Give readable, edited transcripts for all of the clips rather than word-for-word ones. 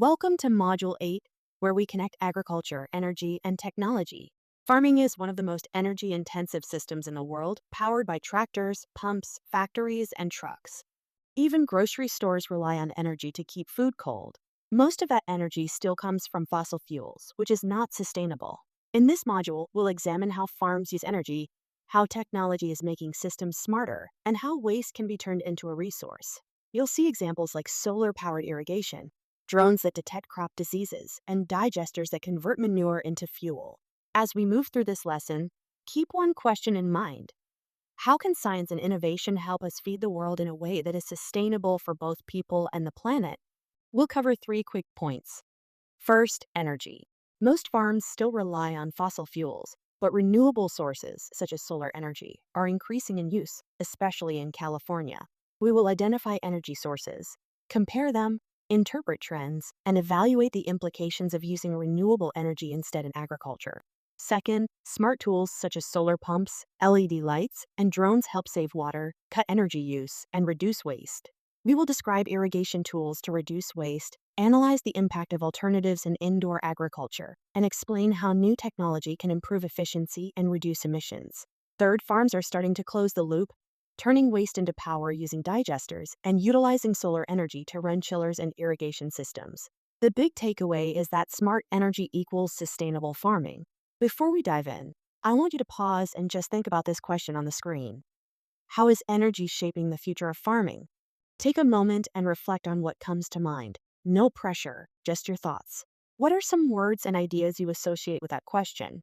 Welcome to Module 8, where we connect agriculture, energy, and technology. Farming is one of the most energy-intensive systems in the world, powered by tractors, pumps, factories, and trucks. Even grocery stores rely on energy to keep food cold. Most of that energy still comes from fossil fuels, which is not sustainable. In this module, we'll examine how farms use energy, how technology is making systems smarter, and how waste can be turned into a resource. You'll see examples like solar-powered irrigation, drones that detect crop diseases, and digesters that convert manure into fuel. As we move through this lesson, keep one question in mind. How can science and innovation help us feed the world in a way that is sustainable for both people and the planet? We'll cover 3 quick points. First, energy. Most farms still rely on fossil fuels, but renewable sources, such as solar energy, are increasing in use, especially in California. We will identify energy sources, compare them, interpret trends, and evaluate the implications of using renewable energy instead in agriculture. Second, smart tools such as solar pumps, LED lights, and drones help save water, cut energy use, and reduce waste. We will describe irrigation tools to reduce waste, analyze the impact of alternatives in indoor agriculture, and explain how new technology can improve efficiency and reduce emissions. Third, farms are starting to close the loop, turning waste into power using digesters and utilizing solar energy to run chillers and irrigation systems. The big takeaway is that smart energy equals sustainable farming. Before we dive in, I want you to pause and just think about this question on the screen. How is energy shaping the future of farming? Take a moment and reflect on what comes to mind. No pressure, just your thoughts. What are some words and ideas you associate with that question?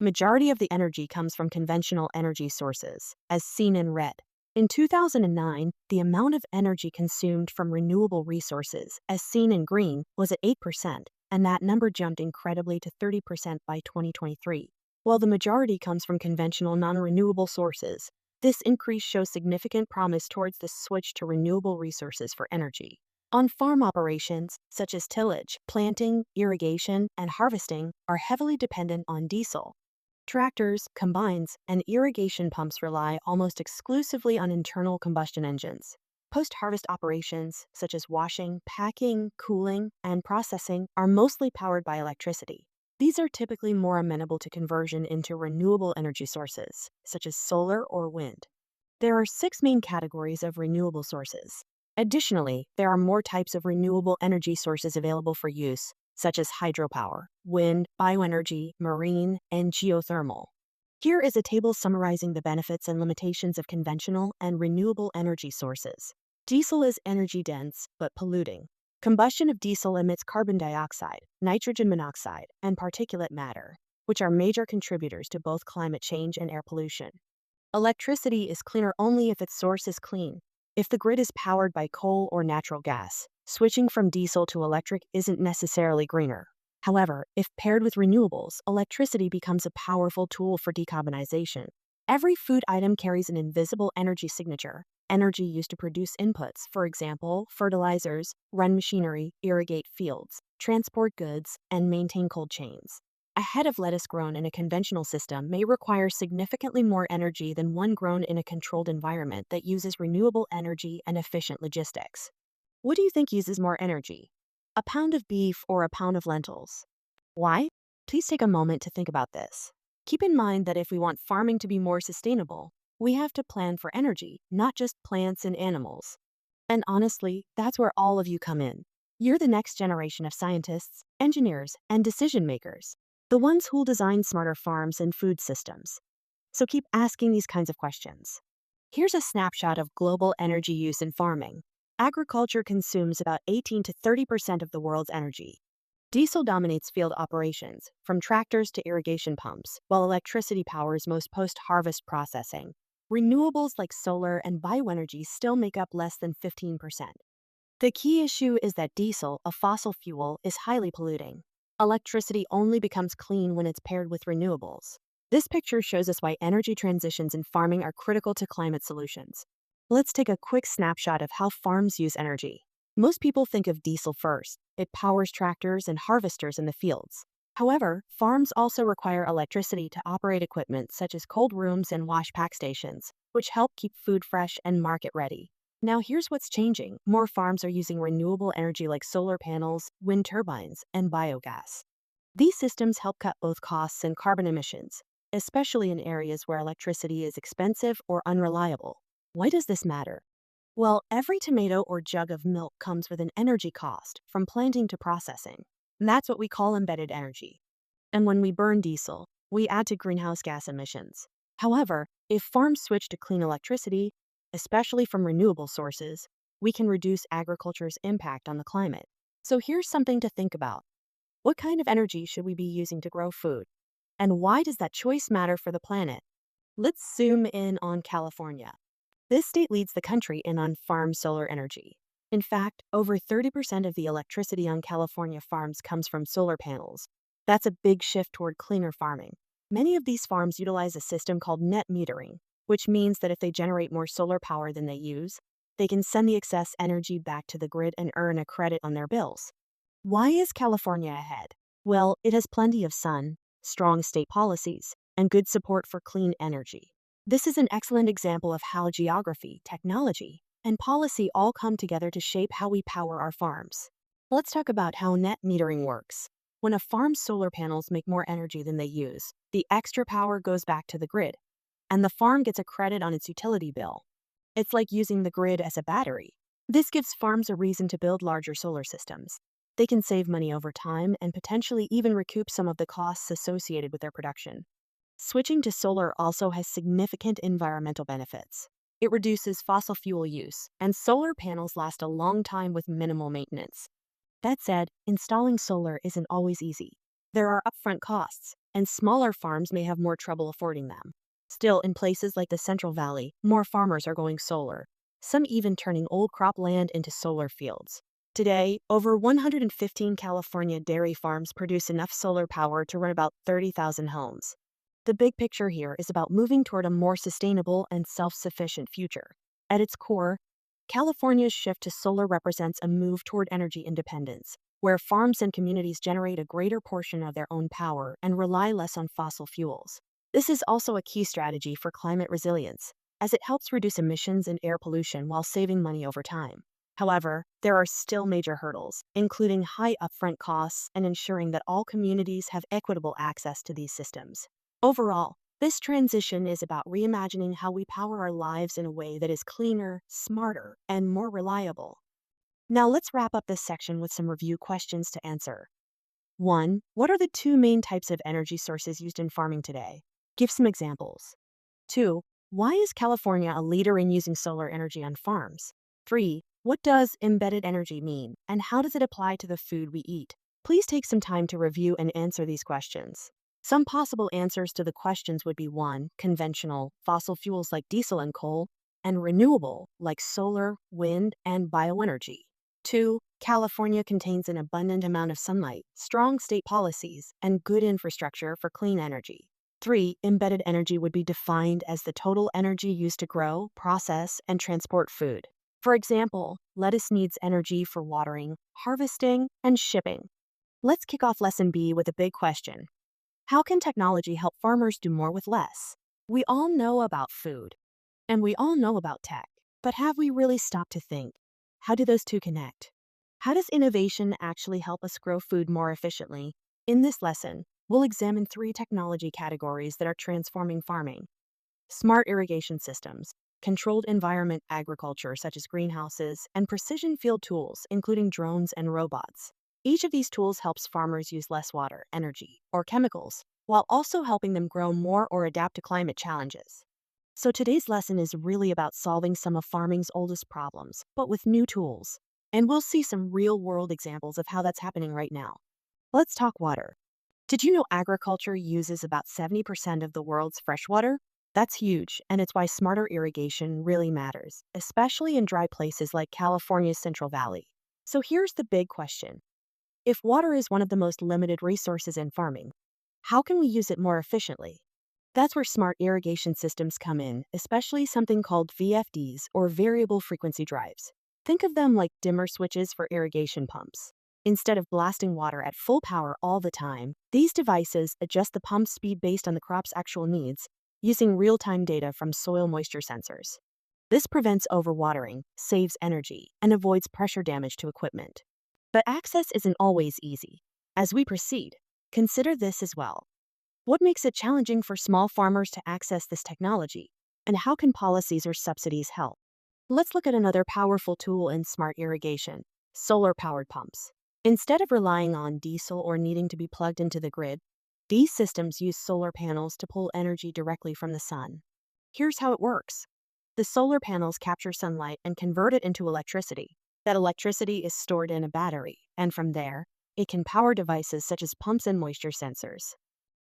Majority of the energy comes from conventional energy sources, as seen in red. In 2009, the amount of energy consumed from renewable resources, as seen in green, was at 8%, and that number jumped incredibly to 30% by 2023. While the majority comes from conventional non-renewable sources, this increase shows significant promise towards the switch to renewable resources for energy. On farm operations, such as tillage, planting, irrigation, and harvesting, are heavily dependent on diesel. Tractors, combines, and irrigation pumps rely almost exclusively on internal combustion engines. Post-harvest operations, such as washing, packing, cooling, and processing, are mostly powered by electricity. These are typically more amenable to conversion into renewable energy sources, such as solar or wind. There are 6 main categories of renewable sources. Additionally, there are more types of renewable energy sources available for use, such as hydropower, wind, bioenergy, marine, and geothermal. Here is a table summarizing the benefits and limitations of conventional and renewable energy sources. Diesel is energy-dense but polluting. Combustion of diesel emits carbon dioxide, nitrogen monoxide, and particulate matter, which are major contributors to both climate change and air pollution. Electricity is cleaner only if its source is clean. If the grid is powered by coal or natural gas, switching from diesel to electric isn't necessarily greener. However, if paired with renewables, electricity becomes a powerful tool for decarbonization. Every food item carries an invisible energy signature, energy used to produce inputs, for example, fertilizers, run machinery, irrigate fields, transport goods, and maintain cold chains. A head of lettuce grown in a conventional system may require significantly more energy than one grown in a controlled environment that uses renewable energy and efficient logistics. What do you think uses more energy? A pound of beef or a pound of lentils? Why? Please take a moment to think about this. Keep in mind that if we want farming to be more sustainable, we have to plan for energy, not just plants and animals. And honestly, that's where all of you come in. You're the next generation of scientists, engineers, and decision makers, the ones who'll design smarter farms and food systems. So keep asking these kinds of questions. Here's a snapshot of global energy use in farming. Agriculture consumes about 18 to 30% of the world's energy. Diesel dominates field operations, from tractors to irrigation pumps, while electricity powers most post-harvest processing. Renewables like solar and bioenergy still make up less than 15%. The key issue is that diesel, a fossil fuel, is highly polluting. Electricity only becomes clean when it's paired with renewables. This picture shows us why energy transitions in farming are critical to climate solutions. Let's take a quick snapshot of how farms use energy. Most people think of diesel first. It powers tractors and harvesters in the fields. However, farms also require electricity to operate equipment such as cold rooms and wash pack stations, which help keep food fresh and market ready. Now, here's what's changing. More farms are using renewable energy like solar panels, wind turbines, and biogas. These systems help cut both costs and carbon emissions, especially in areas where electricity is expensive or unreliable. Why does this matter? Well, every tomato or jug of milk comes with an energy cost from planting to processing. And that's what we call embedded energy. And when we burn diesel, we add to greenhouse gas emissions. However, if farms switch to clean electricity, especially from renewable sources, we can reduce agriculture's impact on the climate. So here's something to think about. What kind of energy should we be using to grow food? And why does that choice matter for the planet? Let's zoom in on California. This state leads the country in on-farm solar energy. In fact, over 30% of the electricity on California farms comes from solar panels. That's a big shift toward cleaner farming. Many of these farms utilize a system called net metering, which means that if they generate more solar power than they use, they can send the excess energy back to the grid and earn a credit on their bills. Why is California ahead? Well, it has plenty of sun, strong state policies, and good support for clean energy. This is an excellent example of how geography, technology, and policy all come together to shape how we power our farms. Let's talk about how net metering works. When a farm's solar panels make more energy than they use, the extra power goes back to the grid, and the farm gets a credit on its utility bill. It's like using the grid as a battery. This gives farms a reason to build larger solar systems. They can save money over time and potentially even recoup some of the costs associated with their production. Switching to solar also has significant environmental benefits. It reduces fossil fuel use, and solar panels last a long time with minimal maintenance. That said, installing solar isn't always easy. There are upfront costs, and smaller farms may have more trouble affording them. Still, in places like the Central Valley, more farmers are going solar, some even turning old crop land into solar fields. Today, over 115 California dairy farms produce enough solar power to run about 30,000 homes. The big picture here is about moving toward a more sustainable and self-sufficient future. At its core, California's shift to solar represents a move toward energy independence, where farms and communities generate a greater portion of their own power and rely less on fossil fuels. This is also a key strategy for climate resilience, as it helps reduce emissions and air pollution while saving money over time. However, there are still major hurdles, including high upfront costs and ensuring that all communities have equitable access to these systems. Overall, this transition is about reimagining how we power our lives in a way that is cleaner, smarter, and more reliable. Now let's wrap up this section with some review questions to answer. 1. What are the two main types of energy sources used in farming today? Give some examples. 2. Why is California a leader in using solar energy on farms? 3. What does embedded energy mean, and how does it apply to the food we eat? Please take some time to review and answer these questions. Some possible answers to the questions would be 1. Conventional, fossil fuels like diesel and coal, and renewable, like solar, wind, and bioenergy. 2. California contains an abundant amount of sunlight, strong state policies, and good infrastructure for clean energy. 3. Embedded energy would be defined as the total energy used to grow, process, and transport food. For example, lettuce needs energy for watering, harvesting, and shipping. Let's kick off Lesson B with a big question. How can technology help farmers do more with less? We all know about food, and we all know about tech, but have we really stopped to think? How do those two connect? How does innovation actually help us grow food more efficiently? In this lesson, we'll examine 3 technology categories that are transforming farming. Smart irrigation systems, controlled environment agriculture such as greenhouses, and precision field tools, including drones and robots. Each of these tools helps farmers use less water, energy, or chemicals, while also helping them grow more or adapt to climate challenges. So today's lesson is really about solving some of farming's oldest problems, but with new tools. And we'll see some real-world examples of how that's happening right now. Let's talk water. Did you know agriculture uses about 70% of the world's fresh water? That's huge, and it's why smarter irrigation really matters, especially in dry places like California's Central Valley. So here's the big question. If water is one of the most limited resources in farming, how can we use it more efficiently? That's where smart irrigation systems come in, especially something called VFDs or variable frequency drives. Think of them like dimmer switches for irrigation pumps. Instead of blasting water at full power all the time, these devices adjust the pump speed based on the crop's actual needs, using real-time data from soil moisture sensors. This prevents overwatering, saves energy, and avoids pressure damage to equipment. But access isn't always easy. As we proceed, consider this as well. What makes it challenging for small farmers to access this technology? And how can policies or subsidies help? Let's look at another powerful tool in smart irrigation: solar-powered pumps. Instead of relying on diesel or needing to be plugged into the grid, these systems use solar panels to pull energy directly from the sun. Here's how it works. The solar panels capture sunlight and convert it into electricity. That electricity is stored in a battery, and from there, it can power devices such as pumps and moisture sensors.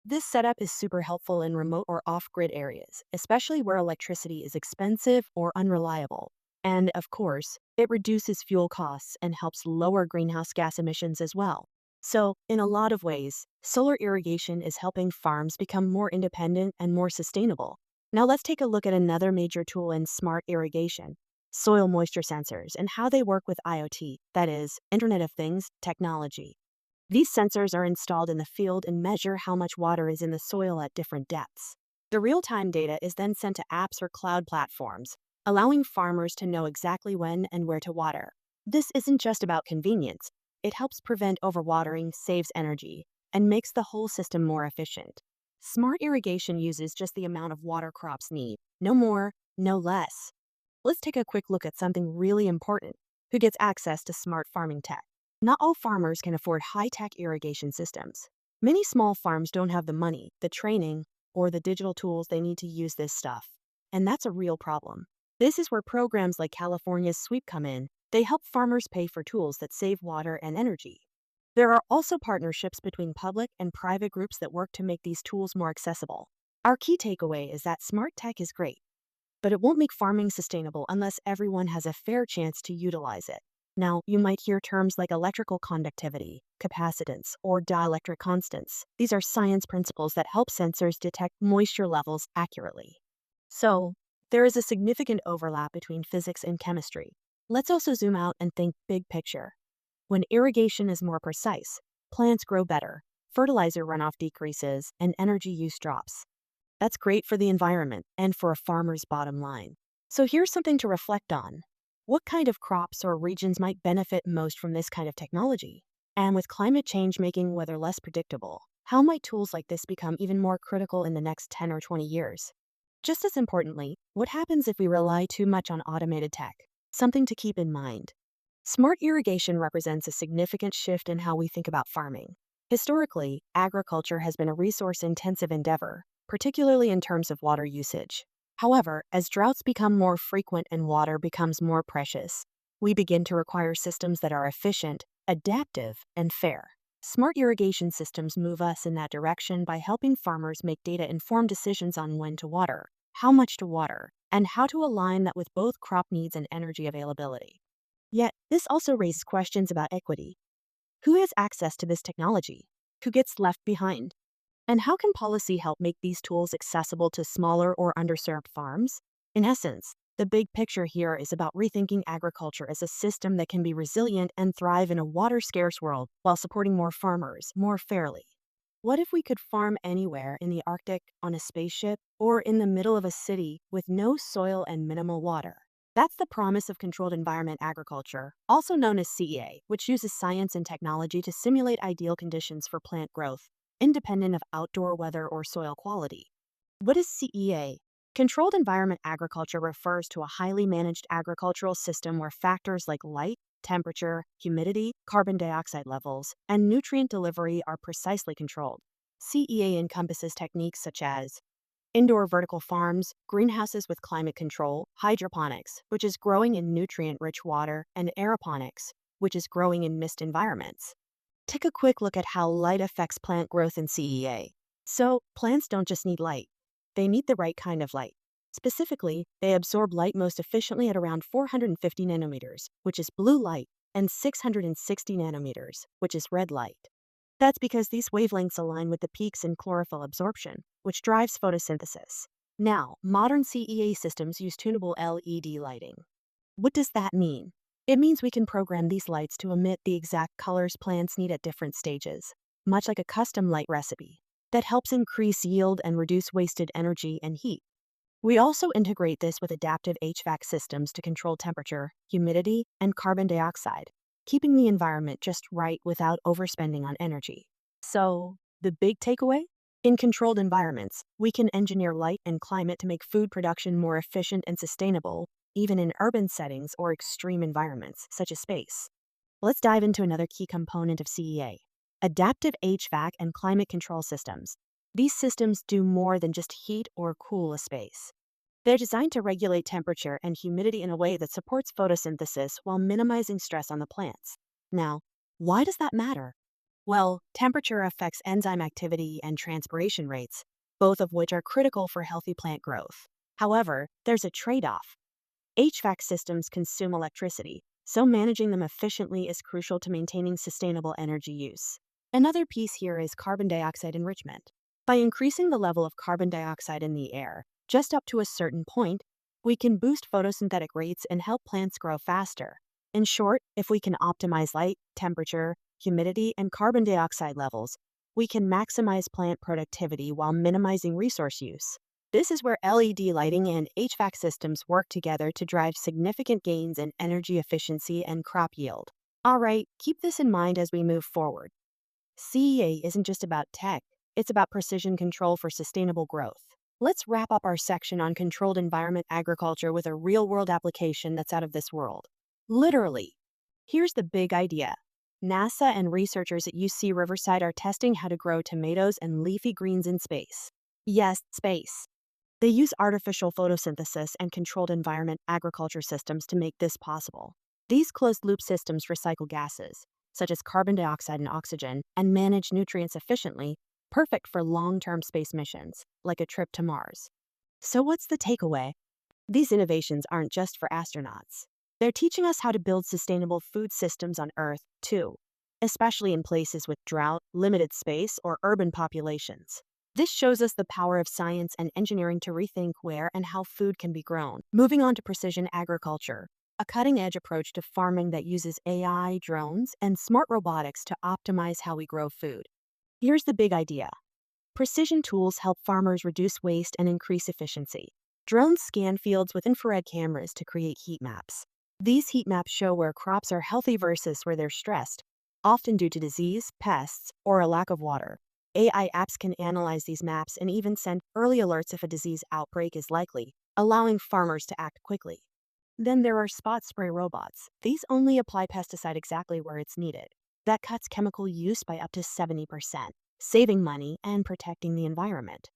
This setup is super helpful in remote or off-grid areas, especially where electricity is expensive or unreliable. And, of course, it reduces fuel costs and helps lower greenhouse gas emissions as well. So, in a lot of ways, solar irrigation is helping farms become more independent and more sustainable. Now let's take a look at another major tool in smart irrigation: soil moisture sensors and how they work with IoT, that is, Internet of Things technology. These sensors are installed in the field and measure how much water is in the soil at different depths. The real-time data is then sent to apps or cloud platforms, allowing farmers to know exactly when and where to water. This isn't just about convenience. It helps prevent overwatering, saves energy, and makes the whole system more efficient. Smart irrigation uses just the amount of water crops need, no more, no less. Let's take a quick look at something really important: who gets access to smart farming tech. Not all farmers can afford high-tech irrigation systems. Many small farms don't have the money, the training, or the digital tools they need to use this stuff. And that's a real problem. This is where programs like California's Sweep come in. They help farmers pay for tools that save water and energy. There are also partnerships between public and private groups that work to make these tools more accessible. Our key takeaway is that smart tech is great, but it won't make farming sustainable unless everyone has a fair chance to utilize it. Now, you might hear terms like electrical conductivity, capacitance, or dielectric constants. These are science principles that help sensors detect moisture levels accurately. So, there is a significant overlap between physics and chemistry. Let's also zoom out and think big picture. When irrigation is more precise, plants grow better, fertilizer runoff decreases, and energy use drops. That's great for the environment and for a farmer's bottom line. So here's something to reflect on. What kind of crops or regions might benefit most from this kind of technology? And with climate change making weather less predictable, how might tools like this become even more critical in the next 10 or 20 years? Just as importantly, what happens if we rely too much on automated tech? Something to keep in mind. Smart irrigation represents a significant shift in how we think about farming. Historically, agriculture has been a resource-intensive endeavor, particularly in terms of water usage. However, as droughts become more frequent and water becomes more precious, we begin to require systems that are efficient, adaptive, and fair. Smart irrigation systems move us in that direction by helping farmers make data-informed decisions on when to water, how much to water, and how to align that with both crop needs and energy availability. Yet, this also raises questions about equity. Who has access to this technology? Who gets left behind? And how can policy help make these tools accessible to smaller or underserved farms? In essence, the big picture here is about rethinking agriculture as a system that can be resilient and thrive in a water-scarce world while supporting more farmers more fairly. What if we could farm anywhere in the Arctic, on a spaceship, or in the middle of a city with no soil and minimal water? That's the promise of controlled environment agriculture, also known as CEA, which uses science and technology to simulate ideal conditions for plant growth, independent of outdoor weather or soil quality. What is CEA? Controlled environment agriculture refers to a highly managed agricultural system where factors like light, temperature, humidity, carbon dioxide levels, and nutrient delivery are precisely controlled. CEA encompasses techniques such as indoor vertical farms, greenhouses with climate control, hydroponics, which is growing in nutrient-rich water, and aeroponics, which is growing in mist environments. Take a quick look at how light affects plant growth in CEA. So, plants don't just need light. They need the right kind of light. Specifically, they absorb light most efficiently at around 450 nanometers, which is blue light, and 660 nanometers, which is red light. That's because these wavelengths align with the peaks in chlorophyll absorption, which drives photosynthesis. Now, modern CEA systems use tunable LED lighting. What does that mean? It means we can program these lights to emit the exact colors plants need at different stages, much like a custom light recipe that helps increase yield and reduce wasted energy and heat. We also integrate this with adaptive HVAC systems to control temperature, humidity, and carbon dioxide, keeping the environment just right without overspending on energy. So, the big takeaway? In controlled environments, we can engineer light and climate to make food production more efficient and sustainable, even in urban settings or extreme environments, such as space. Let's dive into another key component of CEA: adaptive HVAC and climate control systems. These systems do more than just heat or cool a space. They're designed to regulate temperature and humidity in a way that supports photosynthesis while minimizing stress on the plants. Now, why does that matter? Well, temperature affects enzyme activity and transpiration rates, both of which are critical for healthy plant growth. However, there's a trade-off. HVAC systems consume electricity, so managing them efficiently is crucial to maintaining sustainable energy use. Another piece here is carbon dioxide enrichment. By increasing the level of carbon dioxide in the air, just up to a certain point, we can boost photosynthetic rates and help plants grow faster. In short, if we can optimize light, temperature, humidity, and carbon dioxide levels, we can maximize plant productivity while minimizing resource use. This is where LED lighting and HVAC systems work together to drive significant gains in energy efficiency and crop yield. All right, keep this in mind as we move forward. CEA isn't just about tech, it's about precision control for sustainable growth. Let's wrap up our section on controlled environment agriculture with a real-world application that's out of this world. Literally. Here's the big idea. NASA and researchers at UC Riverside are testing how to grow tomatoes and leafy greens in space. Yes, space. They use artificial photosynthesis and controlled environment agriculture systems to make this possible. These closed-loop systems recycle gases, such as carbon dioxide and oxygen, and manage nutrients efficiently, perfect for long-term space missions, like a trip to Mars. So what's the takeaway? These innovations aren't just for astronauts. They're teaching us how to build sustainable food systems on Earth, too, especially in places with drought, limited space, or urban populations. This shows us the power of science and engineering to rethink where and how food can be grown. Moving on to precision agriculture, a cutting-edge approach to farming that uses AI, drones, and smart robotics to optimize how we grow food. Here's the big idea. Precision tools help farmers reduce waste and increase efficiency. Drones scan fields with infrared cameras to create heat maps. These heat maps show where crops are healthy versus where they're stressed, often due to disease, pests, or a lack of water. AI apps can analyze these maps and even send early alerts if a disease outbreak is likely, allowing farmers to act quickly. Then there are spot spray robots. These only apply pesticide exactly where it's needed. That cuts chemical use by up to 70%, saving money and protecting the environment.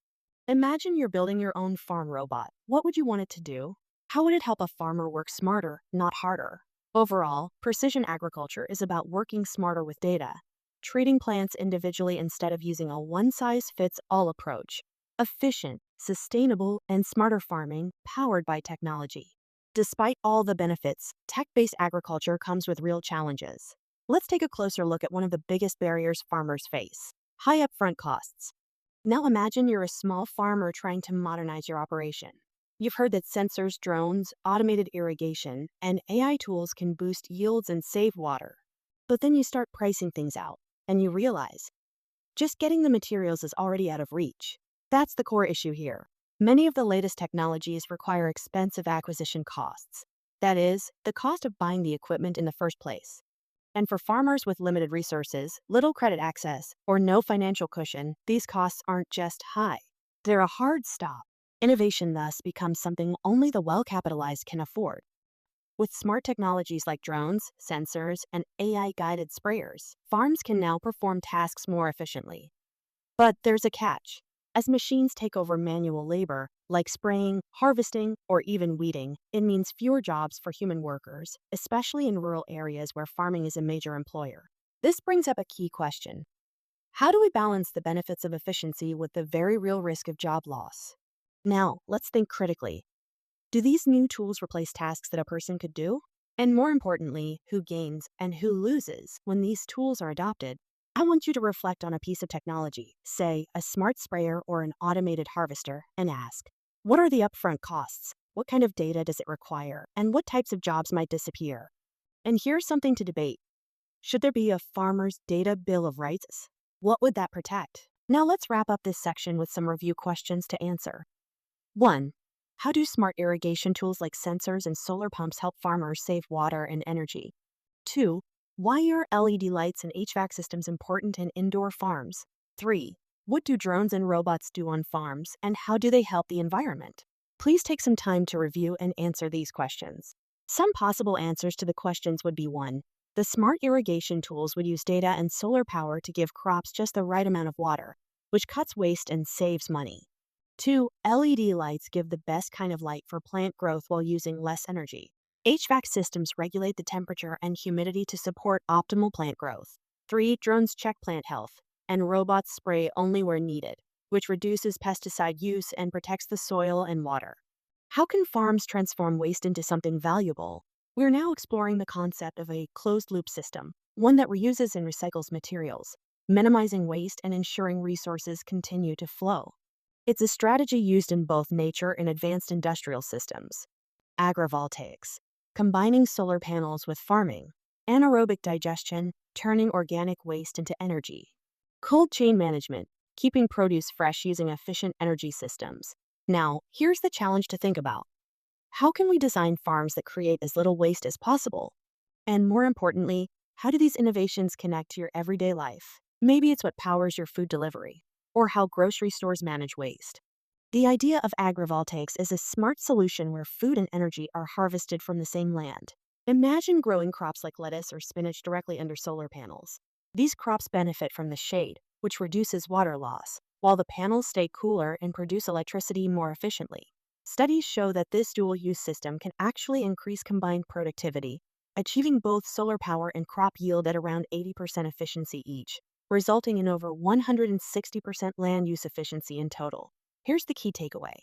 Imagine you're building your own farm robot. What would you want it to do? How would it help a farmer work smarter, not harder? Overall, precision agriculture is about working smarter with data, treating plants individually instead of using a one-size-fits-all approach. Efficient, sustainable, and smarter farming powered by technology. Despite all the benefits, tech-based agriculture comes with real challenges. Let's take a closer look at one of the biggest barriers farmers face: high upfront costs. Now imagine you're a small farmer trying to modernize your operation. You've heard that sensors, drones, automated irrigation, and AI tools can boost yields and save water. But then you start pricing things out, and you realize just getting the materials is already out of reach. That's the core issue here. Many of the latest technologies require expensive acquisition costs. That is, the cost of buying the equipment in the first place. And for farmers with limited resources, little credit access, or no financial cushion, these costs aren't just high. They're a hard stop. Innovation thus becomes something only the well-capitalized can afford. With smart technologies like drones, sensors, and AI-guided sprayers, farms can now perform tasks more efficiently. But there's a catch. As machines take over manual labor, like spraying, harvesting, or even weeding, it means fewer jobs for human workers, especially in rural areas where farming is a major employer. This brings up a key question. How do we balance the benefits of efficiency with the very real risk of job loss? Now, let's think critically. Do these new tools replace tasks that a person could do? And more importantly, who gains and who loses when these tools are adopted? I want you to reflect on a piece of technology, say a smart sprayer or an automated harvester, and ask, what are the upfront costs? What kind of data does it require? And what types of jobs might disappear? And here's something to debate. Should there be a farmer's data bill of rights? What would that protect? Now let's wrap up this section with some review questions to answer. 1. How do smart irrigation tools like sensors and solar pumps help farmers save water and energy? 2. Why are LED lights and HVAC systems important in indoor farms? 3. What do drones and robots do on farms, and how do they help the environment? Please take some time to review and answer these questions. Some possible answers to the questions would be 1. The smart irrigation tools would use data and solar power to give crops just the right amount of water, which cuts waste and saves money. 2. LED lights give the best kind of light for plant growth while using less energy. HVAC systems regulate the temperature and humidity to support optimal plant growth. 3. Drones check plant health, and robots spray only where needed, which reduces pesticide use and protects the soil and water. How can farms transform waste into something valuable? We're now exploring the concept of a closed-loop system, one that reuses and recycles materials, minimizing waste and ensuring resources continue to flow. It's a strategy used in both nature and advanced industrial systems. Agrivoltaics, combining solar panels with farming. Anaerobic digestion, turning organic waste into energy. Cold chain management, keeping produce fresh using efficient energy systems. Now, here's the challenge to think about. How can we design farms that create as little waste as possible? And more importantly, how do these innovations connect to your everyday life? Maybe it's what powers your food delivery, or how grocery stores manage waste. The idea of agrivoltaics is a smart solution where food and energy are harvested from the same land. Imagine growing crops like lettuce or spinach directly under solar panels. These crops benefit from the shade, which reduces water loss, while the panels stay cooler and produce electricity more efficiently. Studies show that this dual-use system can actually increase combined productivity, achieving both solar power and crop yield at around 80% efficiency each, resulting in over 160% land use efficiency in total. Here's the key takeaway.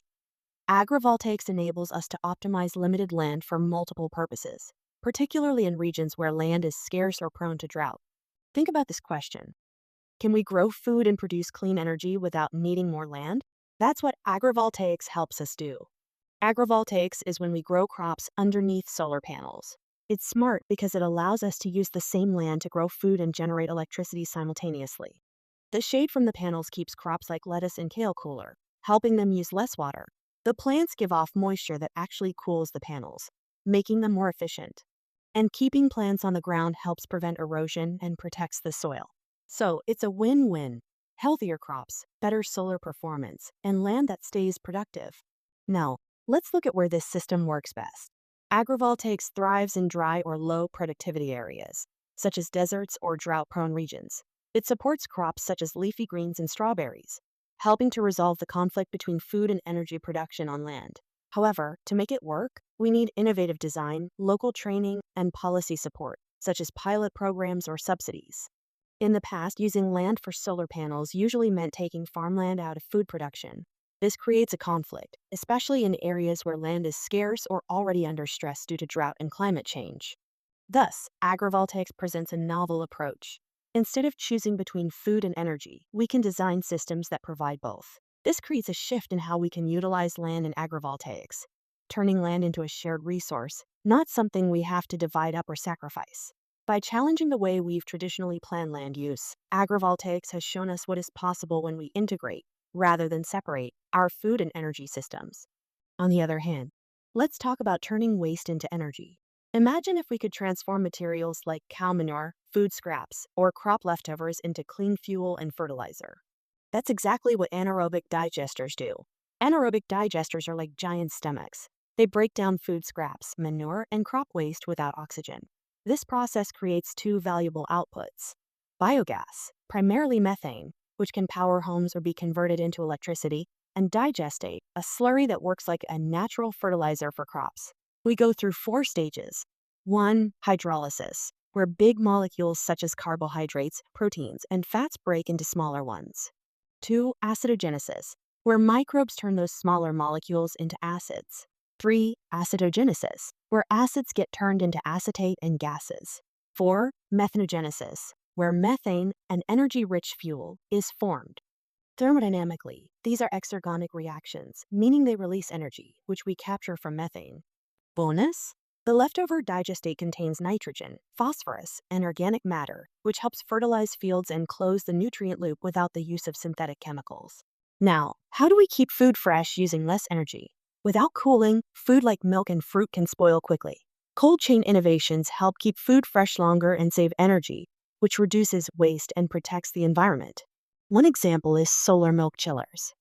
Agrivoltaics enables us to optimize limited land for multiple purposes, particularly in regions where land is scarce or prone to drought. Think about this question. Can we grow food and produce clean energy without needing more land? That's what agrivoltaics helps us do. Agrivoltaics is when we grow crops underneath solar panels. It's smart because it allows us to use the same land to grow food and generate electricity simultaneously. The shade from the panels keeps crops like lettuce and kale cooler, helping them use less water. The plants give off moisture that actually cools the panels, making them more efficient. And keeping plants on the ground helps prevent erosion and protects the soil. So it's a win-win. Healthier crops, better solar performance, and land that stays productive. Now, let's look at where this system works best. Agrivoltaics thrives in dry or low productivity areas, such as deserts or drought-prone regions. It supports crops such as leafy greens and strawberries, helping to resolve the conflict between food and energy production on land. However, to make it work, we need innovative design, local training, and policy support, such as pilot programs or subsidies. In the past, using land for solar panels usually meant taking farmland out of food production. This creates a conflict, especially in areas where land is scarce or already under stress due to drought and climate change. Thus, agrivoltaics presents a novel approach. Instead of choosing between food and energy, we can design systems that provide both. This creates a shift in how we can utilize land in agrivoltaics, turning land into a shared resource, not something we have to divide up or sacrifice. By challenging the way we've traditionally planned land use, agrivoltaics has shown us what is possible when we integrate, rather than separate, our food and energy systems. On the other hand, let's talk about turning waste into energy. Imagine if we could transform materials like cow manure, food scraps, or crop leftovers into clean fuel and fertilizer. That's exactly what anaerobic digesters do. Anaerobic digesters are like giant stomachs. They break down food scraps, manure, and crop waste without oxygen. This process creates two valuable outputs. Biogas, primarily methane, which can power homes or be converted into electricity, and digestate, a slurry that works like a natural fertilizer for crops. We go through 4 stages. 1. Hydrolysis, where big molecules such as carbohydrates, proteins, and fats break into smaller ones. 2. Acidogenesis, where microbes turn those smaller molecules into acids. 3. Acidogenesis, where acids get turned into acetate and gases. 4. Methanogenesis, where methane, an energy-rich fuel, is formed. Thermodynamically, these are exergonic reactions, meaning they release energy, which we capture from methane. Bonus? The leftover digestate contains nitrogen, phosphorus, and organic matter, which helps fertilize fields and close the nutrient loop without the use of synthetic chemicals. Now, how do we keep food fresh using less energy? Without cooling, food like milk and fruit can spoil quickly. Cold chain innovations help keep food fresh longer and save energy, which reduces waste and protects the environment. One example is solar milk chillers.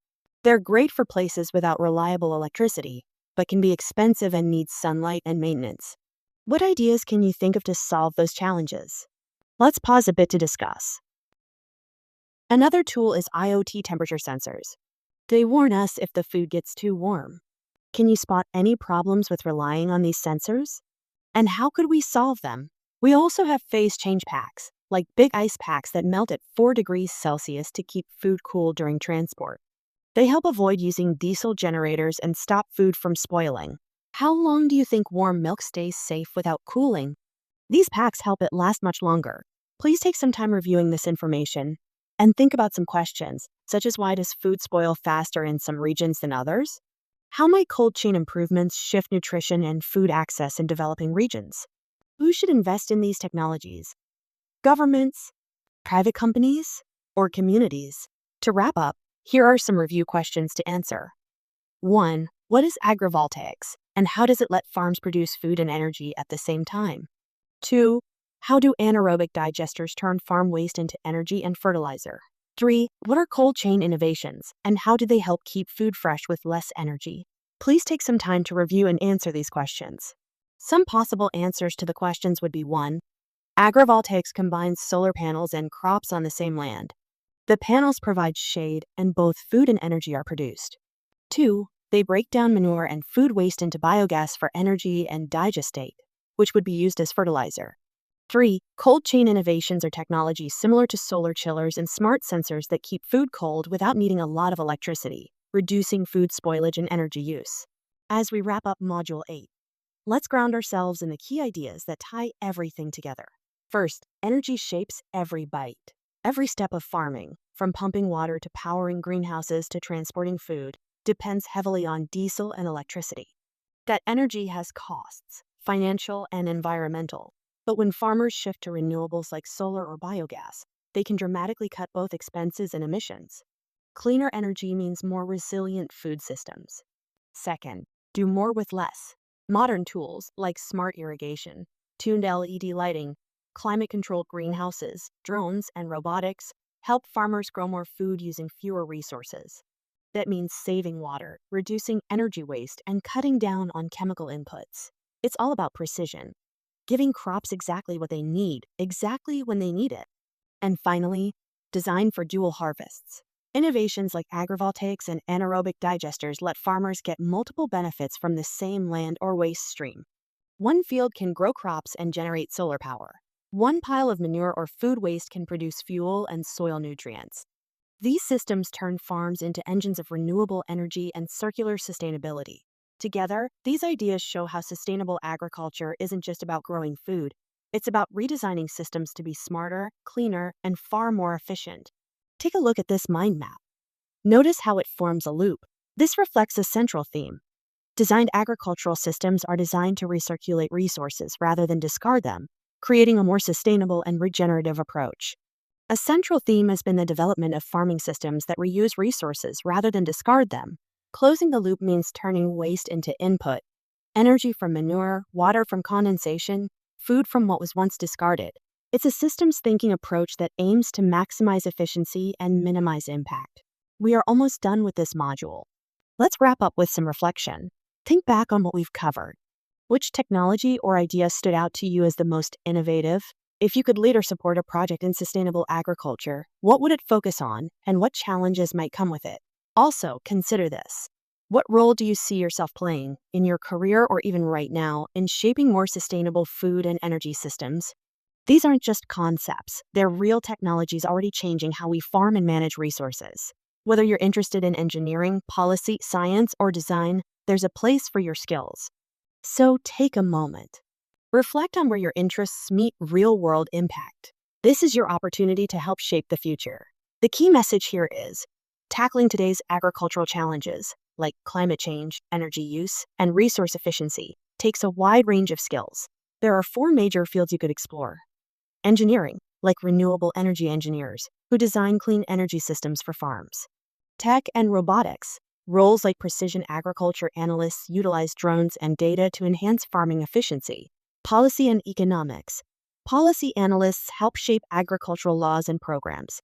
They're great for places without reliable electricity, but can be expensive and need sunlight and maintenance. What ideas can you think of to solve those challenges? Let's pause a bit to discuss. Another tool is IoT temperature sensors. They warn us if the food gets too warm. Can you spot any problems with relying on these sensors? And how could we solve them? We also have phase change packs, like big ice packs that melt at 4 degrees Celsius to keep food cool during transport. They help avoid using diesel generators and stop food from spoiling. How long do you think warm milk stays safe without cooling? These packs help it last much longer. Please take some time reviewing this information and think about some questions, such as why does food spoil faster in some regions than others? How might cold chain improvements shift nutrition and food access in developing regions? Who should invest in these technologies? Governments, private companies, or communities? To wrap up, here are some review questions to answer. 1. What is agrivoltaics, and how does it let farms produce food and energy at the same time? 2. How do anaerobic digesters turn farm waste into energy and fertilizer? 3. What are cold chain innovations, and how do they help keep food fresh with less energy? Please take some time to review and answer these questions. Some possible answers to the questions would be 1. Agrivoltaics combines solar panels and crops on the same land. The panels provide shade, and both food and energy are produced. 2. They break down manure and food waste into biogas for energy and digestate, which would be used as fertilizer. 3. Cold chain innovations are technologies similar to solar chillers and smart sensors that keep food cold without needing a lot of electricity, reducing food spoilage and energy use. As we wrap up Module 8, let's ground ourselves in the key ideas that tie everything together. First, energy shapes every bite. Every step of farming, from pumping water to powering greenhouses to transporting food, depends heavily on diesel and electricity. That energy has costs, financial and environmental. But when farmers shift to renewables like solar or biogas, they can dramatically cut both expenses and emissions. Cleaner energy means more resilient food systems. Second, do more with less. Modern tools like smart irrigation, tuned LED lighting, climate-controlled greenhouses, drones, and robotics help farmers grow more food using fewer resources. That means saving water, reducing energy waste, and cutting down on chemical inputs. It's all about precision, giving crops exactly what they need, exactly when they need it. And finally, design for dual harvests. Innovations like agrivoltaics and anaerobic digesters let farmers get multiple benefits from the same land or waste stream. One field can grow crops and generate solar power. One pile of manure or food waste can produce fuel and soil nutrients. These systems turn farms into engines of renewable energy and circular sustainability. Together, these ideas show how sustainable agriculture isn't just about growing food. It's about redesigning systems to be smarter, cleaner, and far more efficient. Take a look at this mind map. Notice how it forms a loop. This reflects a central theme. Designed agricultural systems are designed to recirculate resources rather than discard them, creating a more sustainable and regenerative approach. A central theme has been the development of farming systems that reuse resources rather than discard them. Closing the loop means turning waste into input, energy from manure, water from condensation, food from what was once discarded. It's a systems thinking approach that aims to maximize efficiency and minimize impact. We are almost done with this module. Let's wrap up with some reflection. Think back on what we've covered. Which technology or idea stood out to you as the most innovative? If you could lead or support a project in sustainable agriculture, what would it focus on, and what challenges might come with it? Also, consider this. What role do you see yourself playing, in your career or even right now, in shaping more sustainable food and energy systems? These aren't just concepts, they're real technologies already changing how we farm and manage resources. Whether you're interested in engineering, policy, science, or design, there's a place for your skills. So take a moment. Reflect on where your interests meet real-world impact. This is your opportunity to help shape the future. The key message here is, tackling today's agricultural challenges, like climate change, energy use, and resource efficiency, takes a wide range of skills. There are 4 major fields you could explore. Engineering, like renewable energy engineers, who design clean energy systems for farms. Tech and robotics, Roles like precision agriculture analysts utilize drones and data to enhance farming efficiency. Policy and economics. Policy analysts help shape agricultural laws and programs.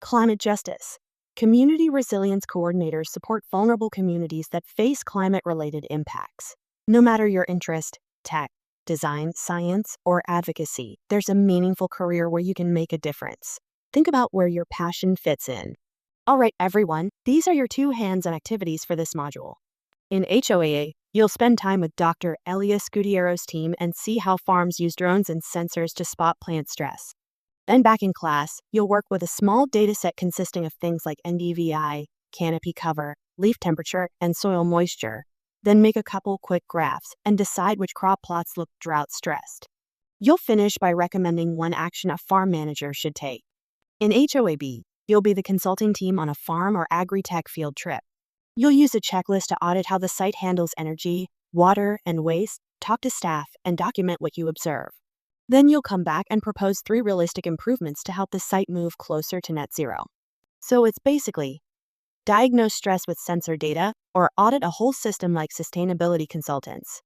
Climate justice. Community resilience coordinators support vulnerable communities that face climate-related impacts. No matter your interest, tech, design, science, or advocacy, there's a meaningful career where you can make a difference. Think about where your passion fits in. All right, everyone, these are your 2 hands-on activities for this module. In HOAA, you'll spend time with Dr. Elias Gutierrez's team and see how farms use drones and sensors to spot plant stress. Then back in class, you'll work with a small dataset consisting of things like NDVI, canopy cover, leaf temperature, and soil moisture. Then make a couple quick graphs and decide which crop plots look drought-stressed. You'll finish by recommending one action a farm manager should take. In HOAB, you'll be the consulting team on a farm or agri-tech field trip. You'll use a checklist to audit how the site handles energy, water, and waste, talk to staff, and document what you observe. Then you'll come back and propose 3 realistic improvements to help the site move closer to net zero. So it's basically diagnose stress with sensor data or audit a whole system like sustainability consultants.